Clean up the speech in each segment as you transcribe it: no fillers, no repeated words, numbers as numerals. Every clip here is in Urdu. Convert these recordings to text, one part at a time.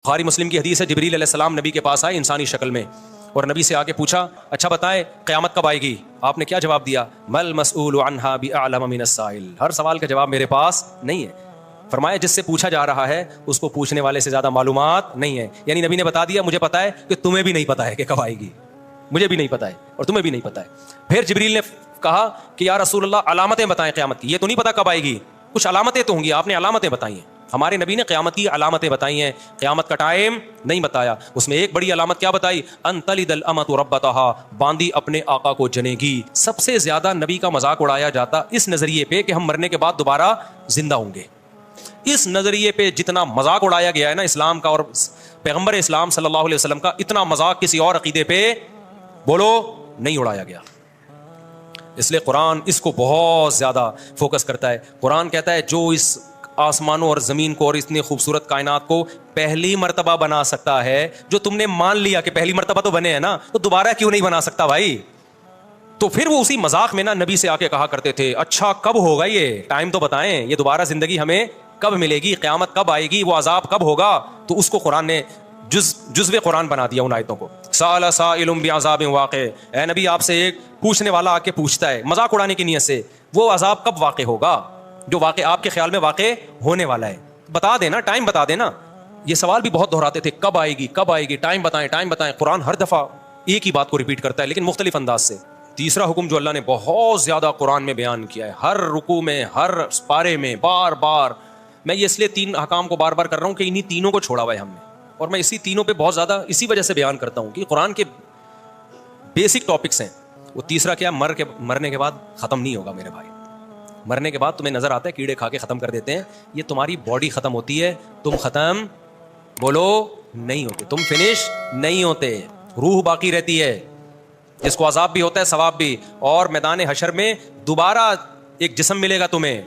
بخاری مسلم کی حدیث ہے، جبریل علیہ السلام نبی کے پاس آئے انسانی شکل میں، اور نبی سے آ کے پوچھا اچھا بتائیں قیامت کب آئے گی؟ آپ نے کیا جواب دیا؟ مل مسئول عنہا بأعلم من السائل، ہر سوال کا جواب میرے پاس نہیں ہے۔ فرمایا جس سے پوچھا جا رہا ہے اس کو پوچھنے والے سے زیادہ معلومات نہیں ہے، یعنی نبی نے بتا دیا مجھے پتا ہے کہ تمہیں بھی نہیں پتا ہے کہ کب آئے گی، مجھے بھی نہیں پتا ہے اور تمہیں بھی نہیں پتا ہے۔ پھر جبریل نے کہا کہ یا رسول اللہ علامتیں بتائیں قیامت کی، یہ تو نہیں پتا کب آئے گی، کچھ علامتیں تو ہوں گی، آپ نے علامتیں بتائی ہیں۔ ہمارے نبی نے قیامت کی علامتیں بتائی ہیں، قیامت کا ٹائم نہیں بتایا۔ اس میں ایک بڑی علامت کیا بتائی؟ ان تلد الامۃ ربتها، باندی اپنے آقا کو جنے گی۔ سب سے زیادہ نبی کا مذاق اڑایا جاتا اس نظریے پہ کہ ہم مرنے کے بعد دوبارہ زندہ ہوں گے، اس نظریے پہ جتنا مذاق اڑایا گیا ہے نا اسلام کا اور پیغمبر اسلام صلی اللہ علیہ وسلم کا، اتنا مذاق کسی اور عقیدے پہ بولو نہیں اڑایا گیا۔ اس لیے قرآن اس کو بہت زیادہ فوکس کرتا ہے۔ قرآن کہتا ہے جو اس آسمانوں اور زمین کو اور اتنی خوبصورت کائنات کو پہلی مرتبہ بنا سکتا ہے، جو تم نے مان لیا کہ پہلی مرتبہ تو بنے ہیں نا، تو دوبارہ کیوں نہیں بنا سکتا بھائی؟ تو پھر وہ اسی مذاق میں نا نبی سے آ کے کہا کرتے تھے اچھا کب ہوگا، یہ ٹائم تو بتائیں، یہ دوبارہ زندگی ہمیں کب ملے گی، قیامت کب آئے گی، وہ عذاب کب ہوگا؟ تو اس کو قرآن نے جزو قرآن بنا دیا ان آیتوں کو۔ سأل سائل بعذاب واقع، اے نبی آپ سے ایک پوچھنے والا آ کے پوچھتا ہے مذاق اڑانے کی نیت سے، وہ عذاب کب واقع ہوگا جو واقع آپ کے خیال میں واقع ہونے والا ہے، بتا دینا، ٹائم بتا دینا۔ یہ سوال بھی بہت دہراتے تھے کب آئے گی کب آئے گی، ٹائم بتائیں ٹائم بتائیں۔ قرآن ہر دفعہ ایک ہی بات کو ریپیٹ کرتا ہے لیکن مختلف انداز سے۔ تیسرا حکم جو اللہ نے بہت زیادہ قرآن میں بیان کیا ہے، ہر رکوع میں ہر پارے میں بار بار، میں یہ اس لیے تین احکام کو بار بار کر رہا ہوں کہ انہی تینوں کو چھوڑا ہوا ہے ہم نے، اور میں اسی تینوں پہ بہت زیادہ اسی وجہ سے بیان کرتا ہوں کہ قرآن کے بیسک ٹاپکس ہیں۔ وہ تیسرا کیا؟ مرنے کے بعد ختم نہیں ہوگا میرے بھائی، مرنے کے بعد تمہیں نظر آتا ہے کیڑے کھا کے ختم کر دیتے ہیں، یہ تمہاری باڈی ختم ہوتی ہے، تم ختم بولو نہیں ہوتے، تم فنش نہیں ہوتے، روح باقی رہتی ہے جس کو عذاب بھی ہوتا ہے ثواب بھی، اور میدان حشر میں دوبارہ ایک جسم ملے گا تمہیں۔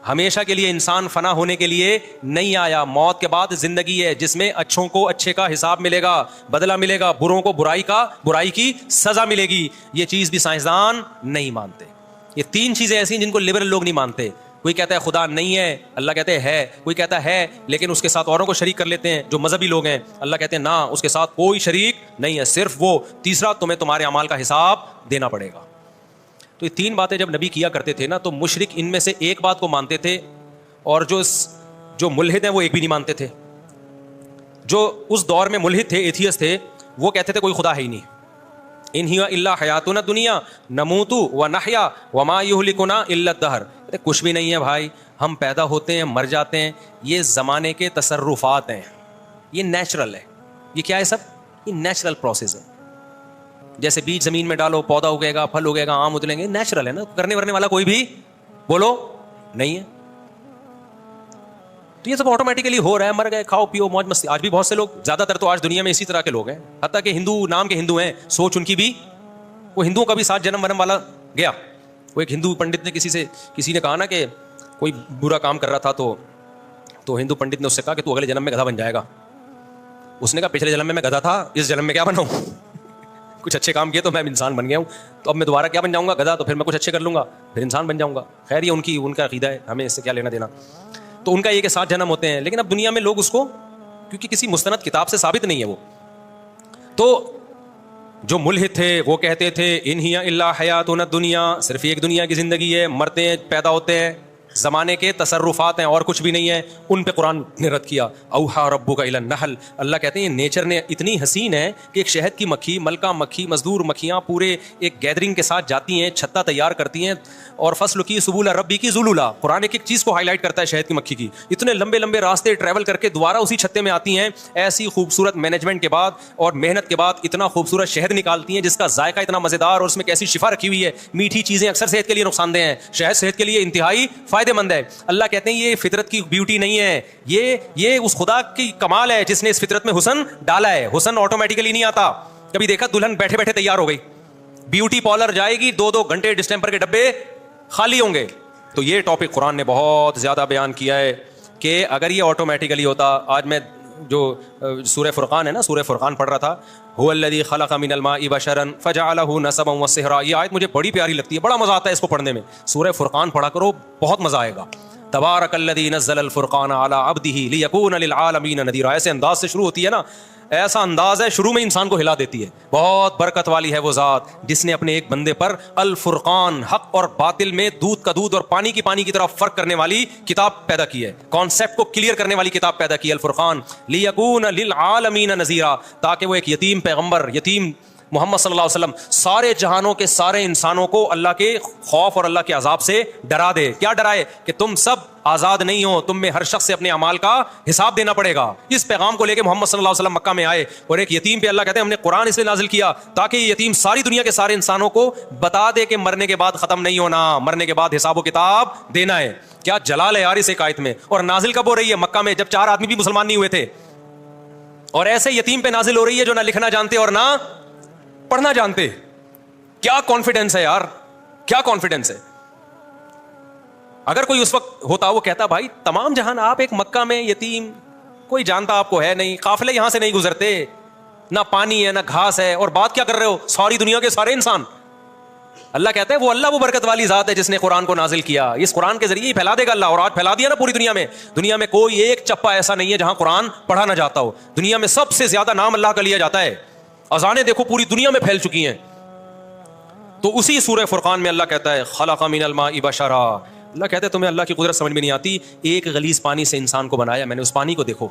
ہمیشہ کے لیے انسان فنا ہونے کے لیے نہیں آیا، موت کے بعد زندگی ہے جس میں اچھوں کو اچھے کا حساب ملے گا، بدلہ ملے گا، بروں کو برائی کی سزا ملے گی۔ یہ چیز بھی سائنسدان نہیں مانتے۔ یہ تین چیزیں ایسی ہیں جن کو لبرل لوگ نہیں مانتے۔ کوئی کہتا ہے خدا نہیں ہے، اللہ کہتے ہے، کوئی کہتا ہے لیکن اس کے ساتھ اوروں کو شریک کر لیتے ہیں جو مذہبی لوگ ہیں، اللہ کہتے ہیں نہ، اس کے ساتھ کوئی شریک نہیں ہے، صرف وہ تیسرا تمہیں تمہارے اعمال کا حساب دینا پڑے گا۔ تو یہ تین باتیں جب نبی کیا کرتے تھے نا تو مشرک ان میں سے ایک بات کو مانتے تھے، اور جو ملحد ہیں وہ ایک بھی نہیں مانتے تھے۔ جو اس دور میں ملحد تھے، ایتھیسٹ تھے، وہ کہتے تھے کوئی خدا ہے ہی نہیں، ان ہی الا حیاتنا الدنیا نموت ونحیا وما یہلکنا الا الدہر، کچھ بھی نہیں ہے بھائی، ہم پیدا ہوتے ہیں مر جاتے ہیں، یہ زمانے کے تصرفات ہیں، یہ نیچرل ہے۔ یہ کیا ہے؟ سب یہ نیچرل پروسیس ہے۔ جیسے بیج زمین میں ڈالو، پودا اگے گا، پھل اگے گا، آم اتلیں گے، نیچرل ہے نا، کرنے ورنے والا کوئی بھی بولو نہیں ہے۔ تو یہ سب آٹومیٹیکلی ہو رہا ہے، مر گئے، کھاؤ پیو موج مستی۔ آج بھی بہت سے لوگ، زیادہ تر تو آج دنیا میں اسی طرح کے لوگ ہیں، حتیٰ کہ ہندو نام کے ہندو ہیں، سوچ ان کی بھی، وہ ہندوؤں کا بھی ساتھ جنم ورم والا گیا۔ وہ ایک ہندو پنڈت نے کسی نے کہا نا کہ کوئی برا کام کر رہا تھا تو ہندو پنڈت نے اس سے کہا کہ تو اگلے جنم میں گدھا بن جائے گا۔ اس نے کہا پچھلے جنم میں گدھا تھا، اس جنم میں کیا بناؤں؟ کچھ اچھے کام کیے تو میں انسان بن گیا ہوں، تو اب میں دوبارہ کیا بن جاؤں گا؟ گدھا۔ تو پھر میں کچھ اچھے کر لوں گا پھر انسان بن جاؤں گا۔ خیر یہ ان کا عقیدہ ہے، ہمیں اس سے کیا لینا دینا۔ تو ان کا یہ کہ 7 جنم ہوتے ہیں، لیکن اب دنیا میں لوگ اس کو، کیونکہ کسی مستند کتاب سے ثابت نہیں ہے وہ، تو جو ملحد تھے وہ کہتے تھے ان ہی الا حیاتنا الدنیا، صرف ایک دنیا کی زندگی ہے، مرتے ہیں پیدا ہوتے ہیں، زمانے کے تصرفات ہیں اور کچھ بھی نہیں ہے۔ ان پہ قرآن نے رد کیا، اوحا ربک الی النحل، اللہ کہتے ہیں یہ نیچر نے اتنی حسین ہے کہ ایک شہد کی مکھی، ملکہ مکھی، مزدور مکھیاں پورے ایک گیدرنگ کے ساتھ جاتی ہیں، چھتا تیار کرتی ہیں، اور فصل کی سبول ربی کی ذلولا، قرآن ایک چیز کو ہائی لائٹ کرتا ہے شہد کی مکھی کی، اتنے لمبے لمبے راستے ٹریول کر کے دوبارہ اسی چھتے میں آتی ہیں، ایسی خوبصورت مینجمنٹ کے بعد اور محنت کے بعد اتنا خوبصورت شہد نکالتی ہیں جس کا ذائقہ اتنا مزیدار، اور اس میں کیسی شفا رکھی ہوئی ہے۔ میٹھی چیزیں اکثر صحت کے لیے نقصان دہ ہیں، شہد صحت کے لیے انتہائی فائدہ مند ہے۔ اللہ کہتے ہیں یہ فطرت کی بیوٹی نہیں ہے، یہ اس خدا کی کمال ہے جس نے اس فطرت میں حسن ڈالا ہے۔ حسن آٹومیٹکلی نہیں آتا۔ کبھی دیکھا دلہن بیٹھے بیٹھے تیار ہو گئی، بیوٹی پارلر جائے گی، 2 گھنٹے ڈسٹمپر کے ڈبے خالی ہوں گے۔ تو یہ ٹاپک قرآن نے بہت زیادہ بیان کیا ہے کہ اگر یہ آٹومیٹکلی ہوتا، آج میں جو سورہ فرقان ہے نا، سورہ فرقان پڑھ رہا تھا، هو الذی خلق من الماء بشرا فجعله نسبا وصہرا، یہ آیت مجھے بڑی پیاری لگتی ہے، بڑا مزہ آتا ہے اس کو پڑھنے میں۔ سورہ فرقان پڑھا کرو، بہت مزہ آئے گا۔ تبارک الذی نزل الفرقان علی عبدہ لیکون للعالمین نذیرا. ایسے انداز سے شروع ہوتی ہے نا, ایسا انداز ہے شروع میں انسان کو ہلا دیتی ہے. بہت برکت والی ہے وہ ذات جس نے اپنے ایک بندے پر الفرقان, حق اور باطل میں دودھ کا دودھ اور پانی کی طرح فرق کرنے والی کتاب پیدا کی ہے, کانسیپٹ کو کلیئر کرنے والی کتاب پیدا کی ہے الفرقان. لیکون للعالمین نذیرا, تاکہ وہ ایک یتیم پیغمبر, یتیم محمد صلی اللہ علیہ وسلم سارے جہانوں کے سارے انسانوں کو اللہ کے خوف اور اللہ کے عذاب سے ڈرا دے. کیا ڈرائے؟ کہ تم سب آزاد نہیں ہو, تم میں ہر شخص سے اپنے اعمال کا حساب دینا پڑے گا. اس پیغام کو لے کے محمد صلی اللہ علیہ وسلم مکہ میں آئے, اور ایک یتیم پہ اللہ کہتے ہیں ہم نے قرآن اس لیے نازل کیا تاکہ یہ یتیم ساری دنیا کے سارے انسانوں کو بتا دے کہ مرنے کے بعد ختم نہیں ہونا, مرنے کے بعد حساب و کتاب دینا ہے. کیا جلال ہے یار اس ایک آیت میں. اور نازل کب ہو رہی ہے؟ مکہ میں, جب 4 آدمی بھی مسلمان نہیں ہوئے تھے. اور ایسے یتیم پہ نازل ہو رہی ہے جو نہ لکھنا جانتے اور نہ پڑھنا جانتے. کیا کانفیڈنس ہے یار, کیا کانفیڈنس ہے. اگر کوئی اس وقت ہوتا وہ کہتا بھائی تمام جہان آپ ایک مکہ میں یتیم, کوئی جانتا آپ کو ہے نہیں, قافلے یہاں سے نہیں گزرتے, نہ پانی ہے نہ گھاس ہے, اور بات کیا کر رہے ہو ساری دنیا کے سارے انسان. اللہ کہتا ہے وہ برکت والی ذات ہے جس نے قرآن کو نازل کیا, اس قرآن کے ذریعے ہی پھیلا دے گا اللہ. اور آج پھیلا دیا نا پوری دنیا میں. دنیا میں کوئی ایک چپا ایسا نہیں ہے جہاں قرآن پڑھا نہ جاتا ہو. دنیا میں سب سے زیادہ نام اللہ کا لیا جاتا ہے. اذانیں دیکھو پوری دنیا میں پھیل چکی ہیں. تو اسی سورہ فرقان میں اللہ کہتا ہے خلق من الماء بشرا. اللہ کہتا ہے تمہیں اللہ کی قدرت سمجھ میں نہیں آتی, ایک غلیظ پانی سے انسان کو بنایا میں نے, اس پانی کو دیکھو,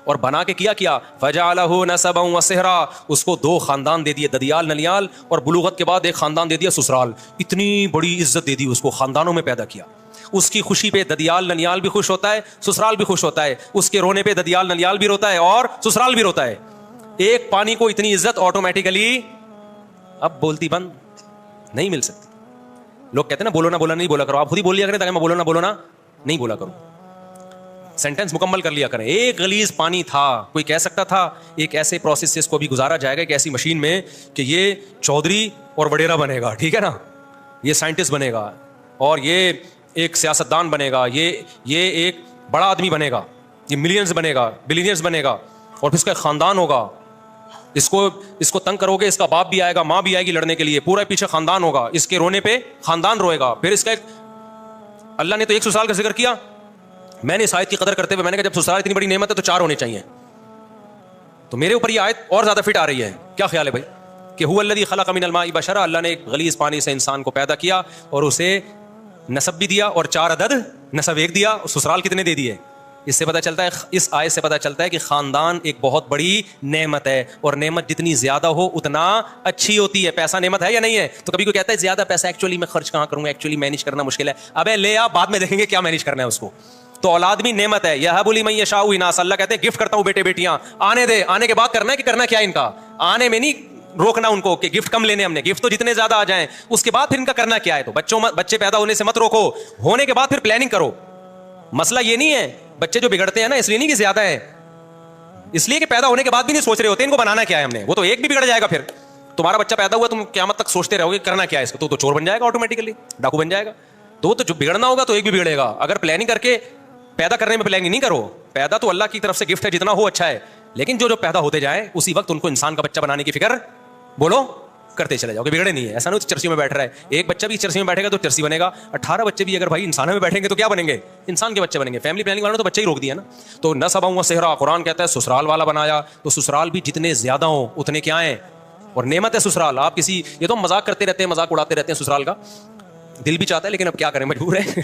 اور بنا کے کیا فجعلہ نسبا وصہرا, اس کو 2 خاندان دے دیے, ددیال نلیال, اور بلوغت کے بعد ایک خاندان دے دیا سسرال. اتنی بڑی عزت دے دی اس کو, خاندانوں میں پیدا کیا. اس کی خوشی پہ ددیال نلیال بھی خوش ہوتا ہے, سسرال بھی خوش ہوتا ہے. اس کے رونے پہ ددیال نلیال بھی روتا ہے اور سسرال بھی روتا ہے. ایک پانی کو اتنی عزت آٹومیٹیکلی اب بولتی بند نہیں مل سکتی. لوگ کہتے ہیں نا بولو نہیں بولا کرو, آپ خود ہی بول لیا کریں تاکہ میں بولو نا نہیں بولا کروں, سینٹینس مکمل کر لیا کریں. ایک غلیظ پانی تھا, کوئی کہہ سکتا تھا ایک ایسے پروسیس سے اس کو بھی گزارا جائے گا, ایک ایسی مشین میں کہ یہ چودھری اور وڈیرا بنے گا, ٹھیک ہے نا, یہ سائنٹسٹ بنے گا, اور یہ ایک سیاستدان بنے گا, یہ ایک بڑا آدمی بنے گا, یہ ملینز بنے گا, بلینئرز بنے گا, اور پھر اس کا ایک خاندان ہوگا. اس کو تنگ کرو گے, اس کا باپ بھی آئے گا, ماں بھی آئے گی لڑنے کے لیے, پورا پیچھے خاندان ہوگا, اس کے رونے پہ خاندان روئے گا. پھر اس کا ایک, اللہ نے تو ایک سسرال کا ذکر کیا, میں نے اس آیت کی قدر کرتے ہوئے میں نے کہا جب سسرال اتنی بڑی نعمت ہے تو 4 ہونے چاہیے. تو میرے اوپر یہ آیت اور زیادہ فٹ آ رہی ہے. کیا خیال ہے بھائی کہ هو الذی خلق من الماء بشرا, اللہ نے ایک غلیظ پانی سے انسان کو پیدا کیا اور اسے نسب بھی دیا, اور 4 عدد نسب ایک دیا, سسرال کتنے دے دیے. اس سے پتہ چلتا ہے, اس آیت سے پتہ چلتا ہے کہ خاندان ایک بہت بڑی نعمت ہے, اور نعمت جتنی زیادہ ہو اتنا اچھی ہوتی ہے. پیسہ نعمت ہے یا نہیں ہے؟ تو کبھی کوئی کہتا ہے زیادہ پیسہ ایکچولی میں خرچ کہاں کروں گا, ایکچولی مینیج کرنا مشکل ہے. ابے لے آ, بعد میں دیکھیں گے کیا مینیج کرنا ہے اس کو. تو اولاد بھی نعمت ہے. یہب لمن یشاء اناثا, اللہ کہتے ہیں گفٹ کرتا ہوں بیٹے بیٹیاں, آنے دے, آنے کے بعد کرنا ہے کہ کرنا کیا ان کا, آنے میں نہیں روکنا ان کو کہ گفٹ کم لینے ہم نے, گفٹ تو جتنے زیادہ آ جائیں, اس کے بعد پھر ان کا کرنا کیا ہے. تو بچے پیدا ہونے سے مت روکو, ہونے کے بعد پھر پلاننگ کرو. مسئلہ یہ نہیں ہے, بچے جو بگڑتے ہیں نا اس لیے نہیں کہ زیادہ ہے, اس لیے کہ پیدا ہونے کے بعد بھی نہیں سوچ رہے ہوتے ان کو بنانا کیا ہے ہم نے. وہ تو ایک بھی بگڑ جائے گا, پھر تمہارا بچہ پیدا ہوا تم قیامت تک سوچتے رہو گے کرنا کیا ہے اس کو, تو چور بن جائے گا آٹومیٹکلی, ڈاکو بن جائے گا. تو وہ تو جو بگڑنا ہوگا تو ایک بھی بگڑے گا. اگر پلاننگ کر کے پیدا کرنے میں پلاننگ نہیں کرو, پیدا تو اللہ کی طرف سے گفٹ ہے, جتنا ہو اچھا ہے, لیکن جو پیدا ہوتے جائیں اسی وقت ان کو انسان کا بچہ بنانے کی فکر بولو کرتے چلے جاؤ کہ بگڑے نہیں ہے. ایسا نہیں چرسی میں بیٹھ رہا ہے, ایک بچہ بھی چرسی میں بیٹھے گا تو چرسی بنے گا, 18 بچے بھی اگر بھائی انسانوں میں بیٹھیں گے تو کیا بنیں گے, انسان کے بچے بنیں گے. فیملی پلاننگ والوں نے تو بچے ہی روک دیا نا. تو نسبا وصہرا, قرآن کہتا ہے سسرال والا بنایا, تو سسرال بھی جتنے زیادہ ہوں اتنے کیا ہیں, اور نعمت ہے سسرال. آپ کسی, یہ تو مذاق کرتے رہتے ہیں, مذاق اڑاتے رہتے ہیں سسرال کا, دل بھی چاہتا ہے لیکن اب کیا کریں, مجبور ہے.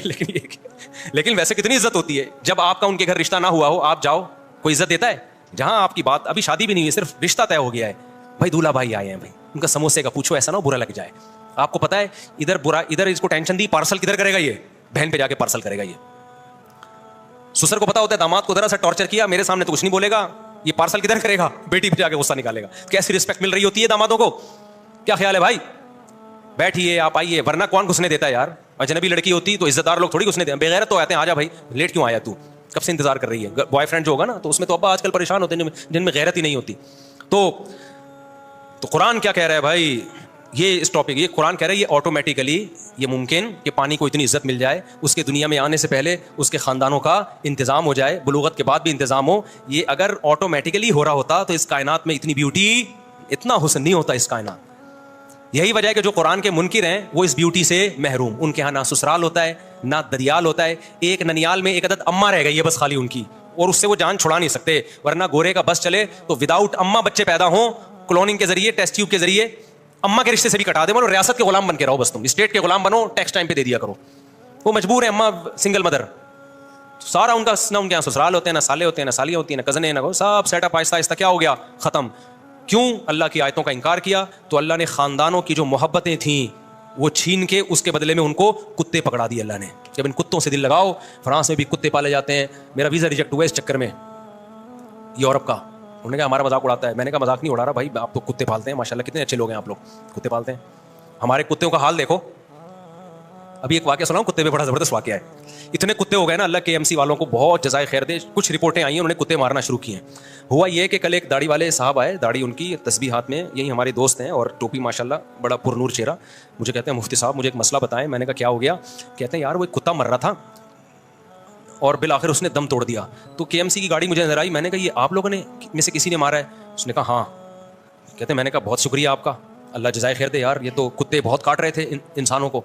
لیکن ویسے کتنی عزت ہوتی ہے جب آپ کا ان کے گھر رشتہ نہ ہوا ہو, آپ جاؤ کوئی عزت دیتا ہے. جہاں آپ کی بات ابھی شادی بھی نہیں ہوئی, صرف رشتہ طے ہو گیا ہے, بھائی دولہا بھائی آئے ہیں, بھائی ان کا سموسے کا پوچھو, ایسا نہ برا لگ جائے. آپ کو پتا ہے ادھر اس کو ٹینشن دی, پارسل کدھر کرے گا, یہ بہن پہ جا کے پارسل کرے گا. یہ سسر کو پتا ہوتا ہے داماد کو ذرا سا ٹارچر کیا, میرے سامنے تو کچھ نہیں بولے گا, یہ پارسل کدھر کرے گا, بیٹی پہ جا کے غصہ نکالے گا. کیسی رسپیکٹ مل رہی ہوتی ہے دامادوں کو. کیا خیال ہے بھائی, بیٹھیے آپ آئیے, ورنہ کون گھسنے دیتا ہے یار. اجنبی لڑکی ہوتی تو عزت دار لوگ تھوڑی گھسنے دیتے, بغیر تو آتے ہیں, آ جا بھائی لیٹ کیوں آیا, تو کب سے انتظار کر رہی ہے. بوائے فرینڈ جو ہوگا نا تو اس میں تو ابا آج کل پریشان ہوتے ہیں جن میں غیرت ہی نہیں ہوتی. تو قرآن کیا کہہ رہا ہے بھائی, یہ اس ٹاپک, یہ قرآن کہہ رہا ہے یہ آٹومیٹیکلی یہ ممکن کہ پانی کو اتنی عزت مل جائے, اس کے دنیا میں آنے سے پہلے اس کے خاندانوں کا انتظام ہو جائے, بلوغت کے بعد بھی انتظام ہو. یہ اگر آٹومیٹیکلی ہو رہا ہوتا تو اس کائنات میں اتنی بیوٹی, اتنا حسن نہیں ہوتا اس کائنات. یہی وجہ ہے کہ جو قرآن کے منکر ہیں وہ اس بیوٹی سے محروم. ان کے ہاں نہ سسرال ہوتا ہے نہ ددیال ہوتا ہے. ایک ننیال میں ایک عدد اماں رہ گئی ہے بس خالی ان کی, اور اس سے وہ جان چھڑا نہیں سکتے. ورنہ گورے کا بس چلے تو وداؤٹ اماں بچے پیدا ہوں, کلوننگ کے ذریعے, ٹیسٹ ٹیوب کے ذریعے, اماں کے رشتے سے بھی کٹا دیں, بولو ریاست کے غلام بن کے رہو, بس تم اسٹیٹ کے غلام بنو, ٹیکس ٹائم پہ دے دیا کرو. وہ مجبور ہیں, اماں سنگل مدر, سارا ان کا نہ ان کے یہاں سسرال ہوتے ہیں, نہ سالے ہوتے ہیں, نہ سالیاں ہوتی ہیں, نہ کزنیں, نہ سب سیٹ اپ آہستہ آہستہ کیا ہو گیا, ختم. کیوں؟ اللہ کی آیتوں کا انکار کیا. تو اللہ نے خاندانوں کی جو محبتیں تھیں وہ چھین کے اس کے بدلے میں ان کو کتے پکڑا دیے اللہ نے. جب ان کتوں سے دل لگاؤ, فرانس میں بھی کتے پالے جاتے ہیں. میرا ویزا ریجیکٹ ہوا اس چکر میں یورپ کا. انہوں نے کہا ہمارا مذاق اڑاتا ہے. میں نے کہا مذاق نہیں اڑا رہا بھائی, آپ تو کتے پالتے ہیں, ماشاءاللہ کتنے اچھے لوگ ہیں آپ لوگ, کتے پالتے ہیں. ہمارے کتوں کا حال دیکھو. ابھی ایک واقعہ سناؤں, کتے پہ بڑا زبردست واقعہ ہے. اتنے کتے ہو گئے نا, اللہ کے ایم سی والوں کو بہت جزائے خیر دے. کچھ رپورٹیں آئی ہیں, انہوں نے کتے مارنا شروع کیے ہیں. ہوا یہ کہ کل ایک داڑھی والے صاحب آئے, داڑھی ان کی, تسبیح ہاتھ میں, یہی ہمارے دوست ہیں, اور ٹوپی ماشاءاللہ, بڑا پرنور چہرہ. مجھے کہتے ہیں مفتی صاحب مجھے ایک مسئلہ بتائیں. میں نے کہا کیا ہو گیا؟ کہتے ہیں یار وہ ایک کتا مر رہا تھا اور بالآخر اس نے دم توڑ دیا. تو کے ایم سی کی گاڑی مجھے نظر آئی. میں نے کہا یہ آپ لوگوں نے میں سے کسی نے مارا ہے؟ اس نے کہا ہاں. کہتے ہیں میں نے کہا بہت شکریہ آپ کا, اللہ جزائے خیر دے یار, یہ تو کتے بہت کاٹ رہے تھے انسانوں کو,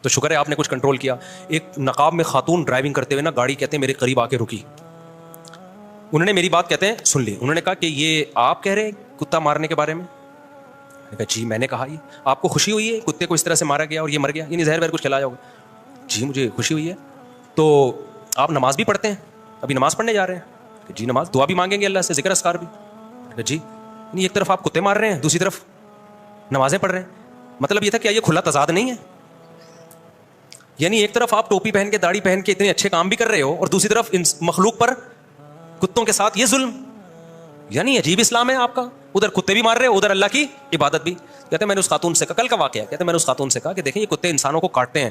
تو شکر ہے آپ نے کچھ کنٹرول کیا. ایک نقاب میں خاتون ڈرائیونگ کرتے ہوئے نا گاڑی کہتے ہیں میرے قریب آ کے رکی. انہوں نے میری بات کہتے ہیں سن لی. انہوں نے کہا کہ یہ آپ کہہ رہے ہیں کتا مارنے کے بارے میں؟ میں نے کہا جی. میں نے کہا یہ آپ کو خوشی ہوئی ہے کتے کو اس طرح سے مارا گیا اور یہ مر گیا, یعنی زہر وہر کچھ کھلایا ہوگا؟ جی مجھے خوشی ہوئی ہے. تو آپ نماز بھی پڑھتے ہیں؟ ابھی نماز پڑھنے جا رہے ہیں. جی نماز, دعا بھی مانگیں گے اللہ سے, ذکر اذکار بھی. جی یعنی ایک طرف آپ کتے مار رہے ہیں, دوسری طرف نمازیں پڑھ رہے ہیں. مطلب یہ تھا کیا یہ کھلا تضاد نہیں ہے؟ یعنی ایک طرف آپ ٹوپی پہن کے داڑھی پہن کے اتنے اچھے کام بھی کر رہے ہو, اور دوسری طرف مخلوق پر کتوں کے ساتھ یہ ظلم. یعنی عجیب اسلام ہے آپ کا, ادھر کتے بھی مار رہے ہو, ادھر اللہ کی عبادت بھی. کہتے ہیں میں نے اس خاتون سے کہا, کل کا واقعہ ہے, کہتے ہیں میں نے اس خاتون سے کہا کہ دیکھیں یہ کتے انسانوں کو کاٹتے ہیں.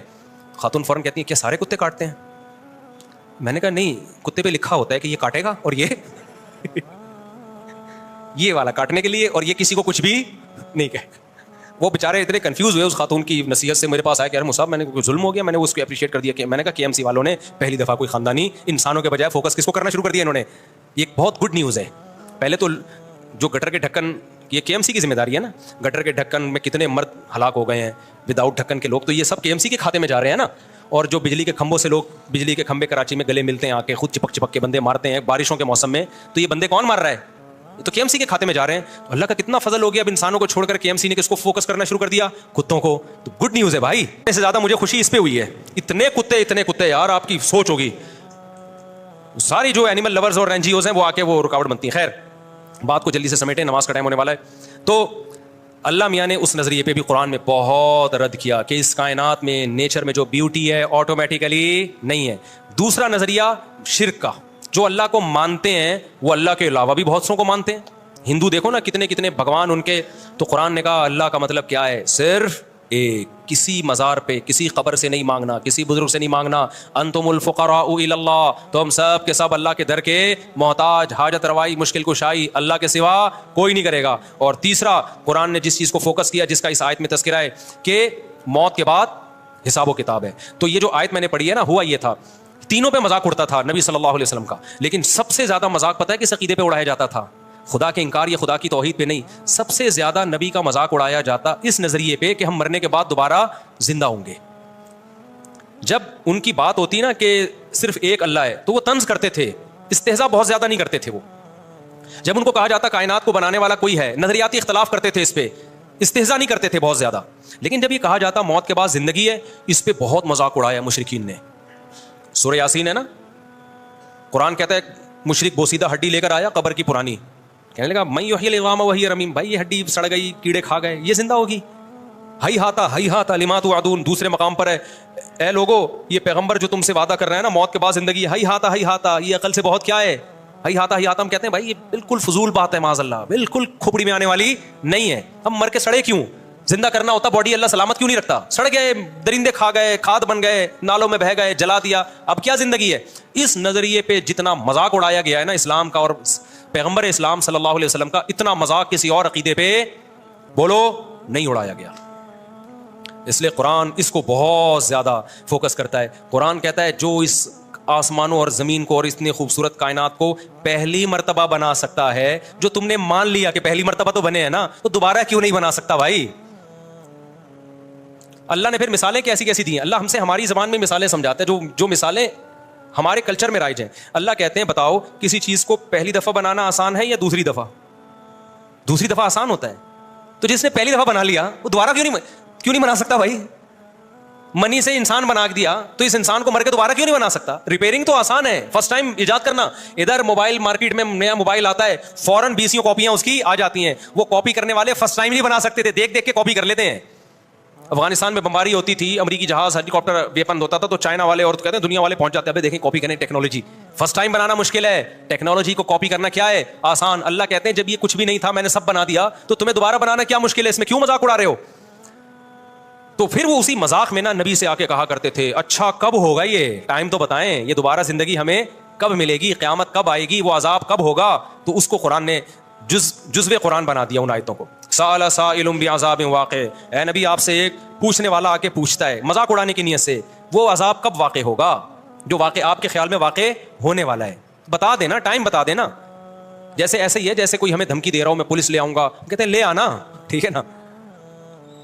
خاتون فوراً کہتی ہیں کیا سارے کتے کاٹتے ہیں؟ میں نے کہا نہیں, کتے پہ لکھا ہوتا ہے کہ یہ کاٹے گا اور یہ والا کاٹنے کے لیے, اور یہ کسی کو کچھ بھی نہیں کہے گا. وہ بیچارے اتنے کنفیوز ہوئے اس خاتون کی نصیحت سے, میرے پاس آیا کہ یار مصعب میں نے کوئی ظلم ہو گیا. میں نے اس کو اپریشیٹ کر دیا کہ میں نے کہا کے ایم سی والوں نے پہلی دفعہ کوئی خاندانی انسانوں کے بجائے فوکس کس کو کرنا شروع کر دیا انہوں نے. یہ ایک بہت گڈ نیوز ہے. پہلے تو جو گٹر کے ڈھکن, یہ کے ایم سی کی ذمہ داری ہے نا, گٹر کے ڈھکن میں کتنے مرد ہلاک ہو گئے ہیں وداؤٹ ڈھکن کے لوگ, تو یہ سب کے ایم سی کے کھاتے میں جا رہے ہیں نا. اور جو بجلی کے کھمبوں سے لوگ, بجلی کے کھمبے کراچی میں گلے ملتے ہیں آ کے, خود چپک چپک کے بندے مارتے ہیں بارشوں کے موسم میں, تو یہ بندے کون مار رہا ہے؟ تو کے ایم سی کے کھاتے میں جا رہے ہیں. تو اللہ کا کتنا فضل ہو گیا, اب انسانوں کو چھوڑ کر کے ایم سی نے کس کو فوکس کرنا شروع کر دیا؟ کتوں کو. تو گڈ نیوز ہے بھائی. اس سے زیادہ مجھے خوشی اس پہ ہوئی ہے. اتنے کتے یار, آپ کی سوچ ہوگی. ساری جو اینیمل لورز اور این جی اوز ہیں وہ آ کے وہ رکاوٹ بنتی ہیں. خیر بات کو جلدی سے سمیٹیں, نماز کا ٹائم ہونے والا ہے. تو اللہ میاں نے اس نظریے پہ بھی قرآن میں بہت رد کیا کہ اس کائنات میں نیچر میں جو بیوٹی ہے آٹومیٹیکلی نہیں ہے. دوسرا نظریہ شرک کا, جو اللہ کو مانتے ہیں وہ اللہ کے علاوہ بھی بہت سوں کو مانتے ہیں. ہندو دیکھو نا کتنے کتنے بھگوان ان کے. تو قرآن نے کہا اللہ کا مطلب کیا ہے؟ صرف ایک, کسی مزار پہ کسی قبر سے نہیں مانگنا, کسی بزرگ سے نہیں مانگنا. انتم الفقراء الی اللہ, تو ہم سب کے سب اللہ کے در کے محتاج, حاجت روائی مشکل کشائی اللہ کے سوا کوئی نہیں کرے گا. اور تیسرا, قرآن نے جس چیز کو فوکس کیا, جس کا اس آیت میں تذکرہ ہے کہ موت کے بعد حساب و کتاب ہے. تو یہ جو آیت میں نے پڑھی ہے نا, ہوا یہ تھا تینوں پہ مذاق اڑتا تھا نبی صلی اللہ علیہ وسلم کا, لیکن سب سے زیادہ مذاق پتہ ہے کس عقیدے پہ اڑایا جاتا تھا؟ خدا کے انکار یا خدا کی توحید پہ نہیں. سب سے زیادہ نبی کا مذاق اڑایا جاتا اس نظریے پہ کہ ہم مرنے کے بعد دوبارہ زندہ ہوں گے. جب ان کی بات ہوتی نا کہ صرف ایک اللہ ہے, تو وہ طنز کرتے تھے, استہزاء بہت زیادہ نہیں کرتے تھے. وہ جب ان کو کہا جاتا کائنات کو بنانے والا کوئی ہے, نظریاتی اختلاف کرتے تھے, اس پہ استہزاء نہیں کرتے تھے بہت زیادہ. لیکن جب یہ کہا جاتا موت کے بعد زندگی ہے, اس پہ بہت مذاق اڑایا مشرکین نے. سورہ یاسین ہے نا, قرآن کہتا ہے مشرک بوسیدہ ہڈی لے کر آیا قبر کی پرانی, کہنے لگا میں یحیی العظام وہی رمیم, بھائی یہ ہڈی سڑ گئی, کیڑے کھا گئے, یہ زندہ ہوگی. ہئی ہاتا لما توعدون. دوسرے مقام پر ہے اے لوگو, یہ پیغمبر جو تم سے وعدہ کر رہے ہیں نا موت کے بعد زندگی, ہئی ہاتا, یہ عقل سے بہت کیا ہے؟ ہئی ہاتا ہم کہتے ہیں بھائی یہ بالکل فضول بات ہے, معاذ اللہ, بالکل کھوپڑی میں آنے والی نہیں ہے. ہم مر کے سڑے کیوں؟ زندہ کرنا ہوتا باڈی اللہ سلامت کیوں نہیں رکھتا؟ سڑ گئے, درندے کھا گئے, کھاد بن گئے, نالوں میں بہہ گئے, جلا دیا, اب کیا زندگی ہے؟ اس نظریے پہ جتنا مذاق اڑایا گیا ہے نا اسلام کا اور پیغمبر اسلام صلی اللہ علیہ وسلم کا, اتنا مذاق کسی اور عقیدے پہ بولو نہیں اڑایا گیا. اس لیے قرآن اس کو بہت زیادہ فوکس کرتا ہے. قرآن کہتا ہے جو اس آسمانوں اور زمین کو اور اتنی خوبصورت کائنات کو پہلی مرتبہ بنا سکتا ہے, جو تم نے مان لیا کہ پہلی مرتبہ تو بنے ہیں نا, تو دوبارہ کیوں نہیں بنا سکتا بھائی؟ اللہ نے پھر مثالیں کیسی کیسی دی ہیں. اللہ ہم سے ہماری زبان میں مثالیں سمجھاتا ہے جو مثالیں ہمارے کلچر میں رائج ہیں. اللہ کہتے ہیں بتاؤ کسی چیز کو پہلی دفعہ بنانا آسان ہے یا دوسری دفعہ؟ دوسری دفعہ آسان ہوتا ہے. تو جس نے پہلی دفعہ بنا لیا وہ دوبارہ کیوں نہیں بنا سکتا بھائی؟ منی سے انسان بنا دیا تو اس انسان کو مر کے دوبارہ کیوں نہیں بنا سکتا؟ ریپیئرنگ تو آسان ہے, فرسٹ ٹائم ایجاد کرنا. ادھر موبائل مارکیٹ میں نیا موبائل آتا ہے, فوراً 20 کاپیاں اس کی آ جاتی ہیں. وہ کاپی کرنے والے فرسٹ ٹائم نہیں بنا سکتے تھے, دیکھ دیکھ کے کاپی کر لیتے ہیں. افغانستان میں بمباری ہوتی تھی, امریکی جہاز ہیلی کاپٹر ویپن ہوتا تھا, تو چائنا والے اور کہتے ہیں دنیا والے پہنچ جاتے ہیں, دیکھیں کاپی کریں ٹیکنالوجی. فرسٹ ٹائم بنانا مشکل ہے, ٹیکنالوجی کو کاپی کرنا کیا ہے آسان. اللہ کہتے ہیں جب یہ کچھ بھی نہیں تھا میں نے سب بنا دیا, تو تمہیں دوبارہ بنانا کیا مشکل ہے؟ اس میں کیوں مذاق اڑا رہے ہو؟ تو پھر وہ اسی مذاق میں نا نبی سے آ کے کہا کرتے تھے اچھا کب ہوگا یہ, ٹائم تو بتائیں, یہ دوبارہ زندگی ہمیں کب ملے گی, قیامت کب آئے گی, وہ عذاب کب ہوگا. تو اس کو قرآن نے جزو قرآن بنا دیا ان آیتوں کو. سأل سائل بعذاب واقع, اے نبی آپ سے ایک پوچھنے والا آ کے پوچھتا ہے مذاق اڑانے کی نیت سے, وہ عذاب کب واقع ہوگا جو واقع آپ کے خیال میں واقع ہونے والا ہے, بتا دینا, ٹائم بتا دینا. جیسے ایسے ہی ہے جیسے کوئی ہمیں دھمکی دے رہا ہو میں پولیس لے آؤں گا, کہتے ہیں لے آنا, ٹھیک ہے نا,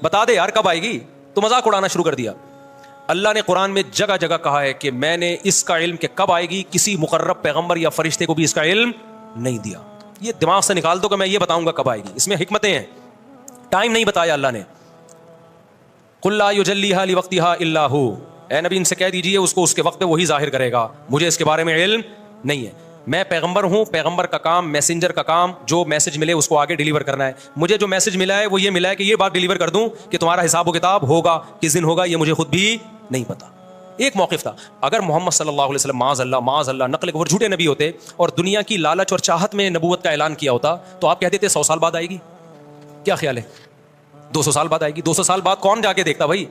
بتا دے یار کب آئے گی. تو مذاق اڑانا شروع کر دیا. اللہ نے قرآن میں جگہ جگہ کہا ہے کہ میں نے اس کا علم کہ کب آئے گی کسی مقرب پیغمبر یا فرشتے کو بھی اس کا علم نہیں دیا. یہ دماغ سے نکال دو کہ میں یہ بتاؤں گا کب آئے گی, اس میں حکمتیں ہیں. ٹائم نہیں بتایا اللہ نے. قل لا یجلیھا لوقتھا الا ھو, اے نبی ان سے کہہ دیجئے اس کو اس کے وقت پہ وہی ظاہر کرے گا, مجھے اس کے بارے میں علم نہیں ہے. میں پیغمبر ہوں, پیغمبر کا کام, میسنجر کا کام جو میسج ملے اس کو آگے ڈیلیور کرنا ہے. مجھے جو میسج ملا ہے وہ یہ ملا ہے کہ یہ بات ڈیلیور کر دوں کہ تمہارا حساب و کتاب ہوگا, کس دن ہوگا یہ مجھے خود بھی نہیں پتا. ایک موقف تھا, اگر محمد صلی اللہ علیہ وسلم معاذ اللہ نقل کفر جھوٹے نبی ہوتے اور دنیا کی لالچ اور چاہت میں نبوت کا اعلان کیا ہوتا تو آپ کہتے تھے 100 سال بعد آئے گی. کیا خیال ہے 200 سال بعد آئے گی؟ 200 سال بعد کون جا کے دیکھتا بھائی؟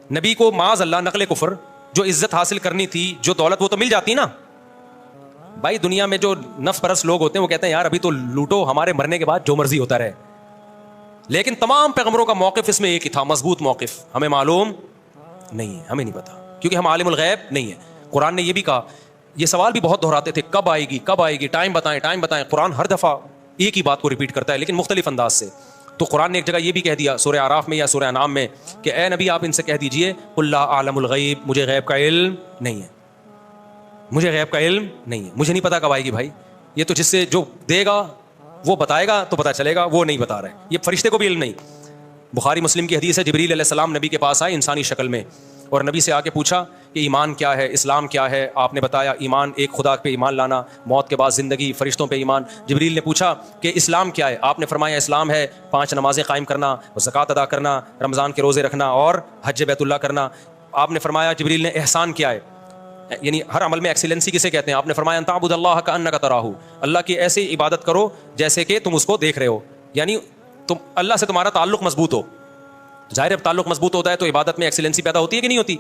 نبی کو معاذ اللہ نقل کفر, جو عزت حاصل کرنی تھی, جو دولت, وہ تو مل جاتی نا بھائی. دنیا میں جو نفس پرست لوگ ہوتے ہیں وہ کہتے ہیں یار ابھی تو لوٹو, ہمارے مرنے کے بعد جو مرضی ہوتا رہے. لیکن تمام پیغمبروں کا موقف اس میں ایک ہی تھا, مضبوط موقف, ہمیں معلوم نہیں ہے, ہمیں نہیں پتا, کیونکہ ہم عالم الغیب نہیں ہیں. قرآن نے یہ بھی کہا, یہ سوال بھی بہت دہراتے تھے کب آئے گی کب آئے گی, ٹائم بتائیں ٹائم بتائیں. قرآن ہر دفعہ ایک ہی بات کو ریپیٹ کرتا ہے لیکن مختلف انداز سے. تو قرآن نے ایک جگہ یہ بھی کہہ دیا سورہ اعراف میں یا سورہ انعام میں کہ اے نبی آپ ان سے کہہ دیجئے قل لا اعلم الغیب, مجھے غیب کا علم نہیں ہے, مجھے غیب کا علم نہیں ہے, مجھے نہیں پتا کب آئے گی بھائی. یہ تو جس سے جو دے گا وہ بتائے گا تو پتا چلے گا, وہ نہیں بتا رہے, یہ فرشتے کو بھی علم نہیں. بخاری مسلم کی حدیث ہے, جبریل علیہ السلام نبی کے پاس آئے انسانی شکل میں اور نبی سے آ کے پوچھا کہ ایمان کیا ہے, اسلام کیا ہے. آپ نے بتایا ایمان ایک خدا پہ ایمان لانا, موت کے بعد زندگی, فرشتوں پہ ایمان. جبریل نے پوچھا کہ اسلام کیا ہے, آپ نے فرمایا اسلام ہے 5 نمازیں قائم کرنا, زکوٰۃ ادا کرنا, رمضان کے روزے رکھنا اور حج بیت اللہ کرنا. آپ نے فرمایا جبریل نے احسان کیا ہے, یعنی ہر عمل میں ایکسیلنسی کسے کہتے ہیں؟ آپ نے فرمایا ان تعبد اللہ کأنک تراہ, اللہ کی ایسی عبادت کرو جیسے کہ تم اس کو دیکھ رہے ہو, یعنی تم اللہ سے تمہارا تعلق مضبوط ہو. ظاہر ہے تعلق مضبوط ہوتا ہے تو عبادت میں ایکسیلنسی پیدا ہوتی ہے کہ نہیں ہوتی.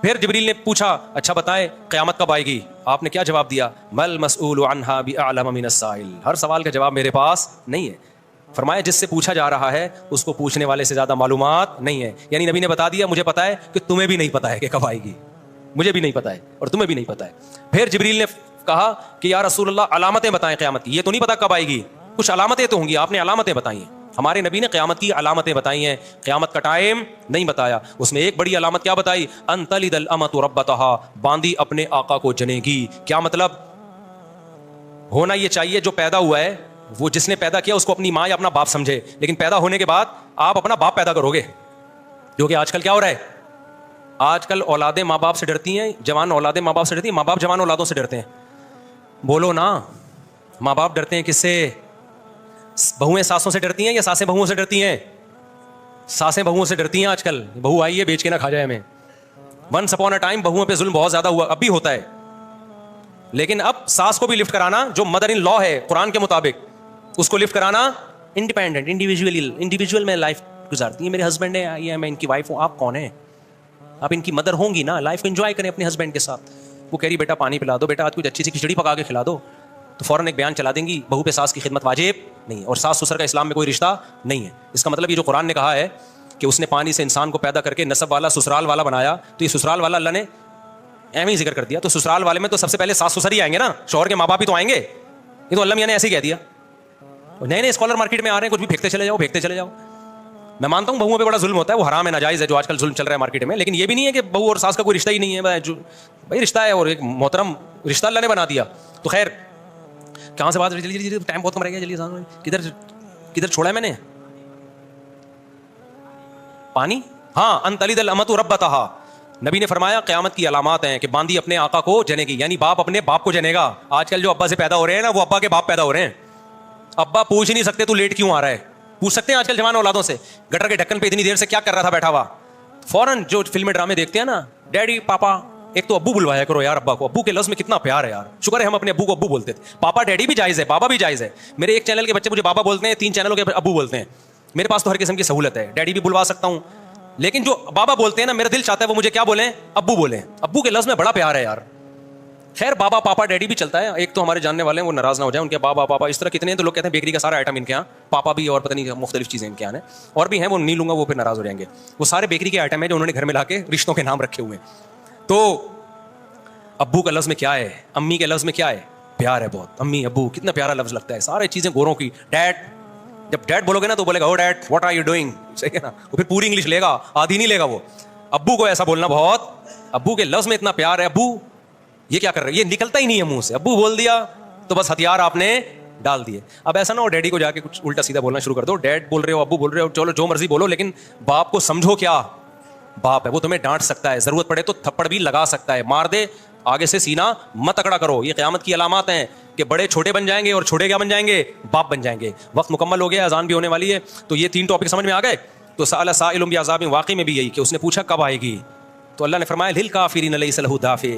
پھر جبریل نے پوچھا اچھا بتائیں قیامت کب آئے گی؟ آپ نے کیا جواب دیا؟ مل مسئول عنہا بأعلم من السائل, ہر سوال کا جواب میرے پاس نہیں ہے. فرمایا جس سے پوچھا جا رہا ہے اس کو پوچھنے والے سے زیادہ معلومات نہیں ہے. یعنی نبی نے بتا دیا مجھے پتا ہے کہ تمہیں بھی نہیں پتا ہے کہ کب آئے گی, مجھے بھی نہیں پتا ہے اور تمہیں بھی نہیں پتا ہے. پھر جبریل نے کہا کہ یا رسول اللہ علامتیں بتائیں قیامت کی, یہ تو نہیں پتا کب آئے گی, کچھ علامتیں تو ہوں گی, آپ نے علامتیں بتائی ہیں. ہمارے نبی نے قیامت کی علامتیں بتائی ہیں, قیامت کا ٹائم نہیں بتایا. اس میں ایک بڑی علامت کیا بتائی؟ ان تلد الامۃ ربتہا, باندی اپنے آقا کو جنے گی. کیا مطلب؟ ہونا یہ چاہیے جو پیدا ہوا ہے وہ جس نے پیدا کیا اس کو اپنی ماں یا اپنا باپ سمجھے, لیکن پیدا ہونے کے بعد آپ اپنا باپ پیدا کرو گے. جو کہ آج کل کیا ہو رہا ہے, آج کل اولادیں ماں باپ سے ڈرتی ہیں, جوان اولادیں ماں باپ سے ڈرتی ہیں, ماں باپ جوان اولادوں سے ڈرتے ہیں. بولو نا, ماں باپ ڈرتے ہیں کس سے؟ بہویں ساسوں سے ڈرتی ہیں یا ساسیں بہوؤں سے ڈرتی ہیں؟ ساسیں بہوؤں سے ڈرتی ہیں. آج کل بہو آئی ہے بیچ کے نہ کھا جائے ہمیں. ونس اپون اے ٹائم بہوؤں پہ ظلم بہت زیادہ ہوا, اب بھی ہوتا ہے, لیکن اب ساس کو بھی لفٹ کرانا جو مدر ان لا ہے قرآن کے مطابق, اس کو لفٹ کرانا انڈیپینڈنٹ انڈیویجول میں لائف گزارتی ہے. میرے ہسبینڈ ہے, یہ میں ان کی وائف ہوں, آپ کون ہیں؟ آپ ان کی مدر ہوں گی نا, لائف کو انجوائے کریں اپنے ہسبینڈ کے ساتھ. وہ کہہ رہی بیٹا پانی پلا دو, بیٹا آج کچھ اچھی سی کھچڑی پکا کے کھلا دو, تو فوراً ایک بیان چلا دیں گی بہو پہ ساس کی خدمت واجب نہیں, اور ساس سسر کا اسلام میں کوئی رشتہ نہیں ہے. اس کا مطلب یہ جو قرآن نے کہا ہے کہ اس نے پانی سے انسان کو پیدا کر کے نسب والا سسرال والا بنایا, تو یہ سسرال والا اللہ نے ایم ہی ذکر کر دیا. تو سسرال والے میں تو سب سے پہلے ساس سسر ہی آئیں گے نا, شوہر کے ماں باپ ہی تو آئیں گے. یہ تو اللہ میاں نے ایسے ہی کہہ دیا. نئے نئے اسکالر مارکیٹ میں آ رہے ہیں, کچھ بھی پھینکتے چلے جاؤ. میں مانتا ہوں بہوؤں پہ بڑا ظلم ہوتا ہے, وہ حرام ہے, ناجائز ہے جو آج کل ظلم چل رہا ہے مارکیٹ میں, لیکن یہ بھی نہیں ہے کہ بہو اور ساس کا کوئی رشتہ ہی نہیں ہے. بھائی رشتہ ہے, اور ایک محترم رشتہ اللہ نے بنا دیا. تو خیر کہاں سے بات, جلدی ٹائم بہت کم رہ گیا, جلدی کدھر چھوڑا ہے میں نے پانی. ہاں, ان تلد الامۃ ربتہا, نبی نے فرمایا قیامت کی علامات ہیں کہ باندی اپنے آقا کو جنے گی, یعنی باپ اپنے باپ کو جنے گا. آج کل جو ابا سے پیدا ہو رہے ہیں نا, وہ ابا کے باپ پیدا ہو رہے ہیں. ابا پوچھ نہیں سکتے تو لیٹ کیوں آ رہا ہے, پوچھ سکتے ہیں آج کل جوان اولادوں سے, گٹر کے ڈھکن پہ اتنی دیر سے کیا کر رہا تھا بیٹھا ہوا. فوراً جو فلمیں ڈرامے دیکھتے ہیں نا, ڈیڈی پاپا, ایک تو ابو بلوایا کرو یار ابا کو. ابو کے لفظ میں کتنا پیار ہے یار, شکر ہے ہم اپنے ابو کو ابو بولتے تھے. پاپا ڈیڈی بھی جائز ہے, بابا بھی جائز ہے. میرے ایک چینل کے بچے مجھے بابا بولتے ہیں, 3 چینلوں کے ابو بولتے ہیں. میرے پاس تو ہر قسم کی سہولت ہے, ڈیڈی بھی بلوا سکتا ہوں, لیکن جو بابا بولتے ہیں نا, میرا دل چاہتا ہے وہ مجھے کیا بولیں, ابو بولیں. ابو کے لفظ میں بڑا پیار ہے یار. خیر بابا پاپا ڈیڈی بھی چلتا ہے. ایک تو ہمارے جاننے والے ہیں, وہ ناراض نہ ہو جائیں, ان کے بابا پاپا اس طرح کتنے ہیں, تو لوگ کہتے ہیں بیکری کا سارا آئٹم ان کے یہاں, پاپا بھی اور پتہ نہیں مختلف چیزیں ان کے یہاں ہیں, اور بھی ہیں وہ نہیں لوں گا, وہ پھر ناراض ہو جائیں گے. وہ سارے بیکری کے آئٹم ہیں جو انہوں نے گھر میں لا کے رشتوں کے نام رکھے ہوئے ہیں. تو ابو کا لفظ میں کیا ہے, امی کے لفظ میں کیا ہے, پیار ہے بہت. امی ابو کتنا پیارا لفظ لگتا ہے, سارے چیزیں گوروں کی. ڈیڈ, جب ڈیڈ بولو گے نا تو بولے گا oh dad what are you doing, صحیح ہے نا, وہ پھر پوری انگلش لے گا, آدھی نہیں لے گا وہ. ابو کو ایسا بولنا بہت, ابو کے لفظ میں اتنا پیار ہے. ابو یہ کیا کر رہے, یہ نکلتا ہی نہیں ہے منہ سے, ابو بول دیا تو بس ہتھیار آپ نے ڈال دیے. اب ایسا نہ ہو ڈیڈی کو جا کے کچھ الٹا سیدھا بولنا شروع کر دو, ڈیڈ بول رہے ہو ابو بول رہے ہو, چلو جو مرضی بولو, لیکن باپ کو سمجھو کیا باپ ہے, وہ تمہیں ڈانٹ سکتا ہے, ضرورت پڑے تو تھپڑ بھی لگا سکتا ہے, مار دے, آگے سے سینہ مت اکڑا کرو. یہ قیامت کی علامات ہیں کہ بڑے چھوٹے بن جائیں گے, اور چھوٹے کیا بن جائیں گے, باپ بن جائیں گے. وقت مکمل ہو گیا, اذان بھی ہونے والی ہے, تو یہ 3 ٹاپک سمجھ میں آ گئے. تو سأل سائل بعذاب واقعی میں بھی یہی کہ اس نے پوچھا کب آئے گی, تو اللہ نے فرمایا للکافرین لیس لہ دافع,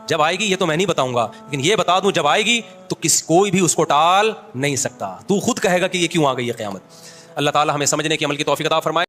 جب آئے گی یہ تو میں نہیں بتاؤں گا, لیکن یہ بتا دوں جب آئے گی تو کوئی بھی اس کو ٹال نہیں سکتا. تو خود کہے گا کہ یہ کیوں آ گئی ہے قیامت. اللہ تعالی ہمیں سمجھنے کی عمل کی توفیق عطا فرمائے.